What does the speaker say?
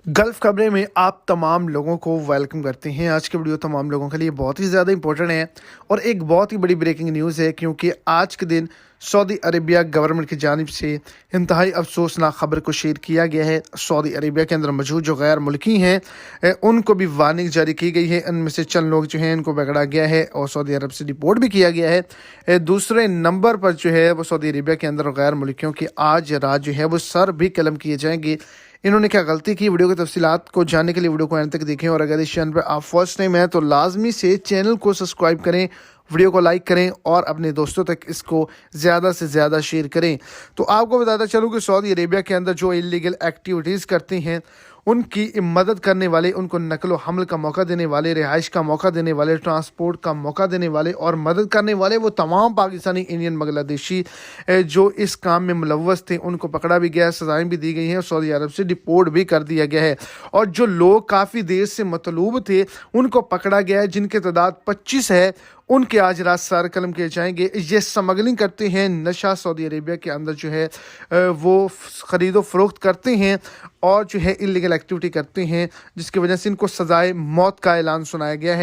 Gulf खबरें में आप तमाम लोगों को वेलकम करते हैं। आज की वीडियो तमाम लोगों के लिए बहुत ही ज़्यादा इंपॉर्टेंट है और एक बहुत ही बड़ी ब्रेकिंग न्यूज़ है, क्योंकि आज के दिन सऊदी अरेबिया गवर्नमेंट की जानिब से इंतहाई अफसोसनाक खबर को शेयर किया गया है। सऊदी अरेबिया के अंदर मौजूद जो गैर मुल्की हैं उनको भी वार्निंग जारी की गई है। इनमें से चंद लोग जो हैं इनको पकड़ा गया है और सऊदी अरब से रिपोर्ट भी किया गया है। दूसरे नंबर पर जो है वो सऊदी अरेबिया के अंदर गैर मुल्कियों की आज रात जो है वो सर भी कलम किए जाएंगे। इन्होंने क्या गलती की, वीडियो की तफसीलात को जानने के लिए वीडियो को एंड तक देखें। और अगर इस चैनल पर आप फर्स्ट टाइम हैं तो लाजमी से चैनल को सब्सक्राइब करें, वीडियो को लाइक करें और अपने दोस्तों तक इसको ज़्यादा से ज़्यादा शेयर करें। तो आपको बताता चलूँ कि सऊदी अरेबिया के अंदर जो इलीगल एक्टिविटीज़ करते हैं उनकी मदद करने वाले, उनको नकलो हमल का मौका देने वाले, रिहाइश का मौका देने वाले, ट्रांसपोर्ट का मौका देने वाले और मदद करने वाले वो तमाम पाकिस्तानी, इंडियन, बांग्लादेशी जो इस काम में मुलव्वस थे उनको पकड़ा भी गया है, सजाएं भी दी गई हैं और सऊदी अरब से डिपोर्ट भी कर दिया गया है। और जो लोग काफ़ी देर से मतलूब थे उनको पकड़ा गया है, जिनकी तादाद 25 है, उनके आज रात सर कलम किए जाएंगे। ये स्मगलिंग करते हैं, नशा सऊदी अरेबिया के अंदर जो है वो ख़रीदो फरोख्त करते हैं और जो है इलीगल एक्टिविटी करते हैं, जिसकी वजह से इनको सजाए मौत का ऐलान सुनाया गया है।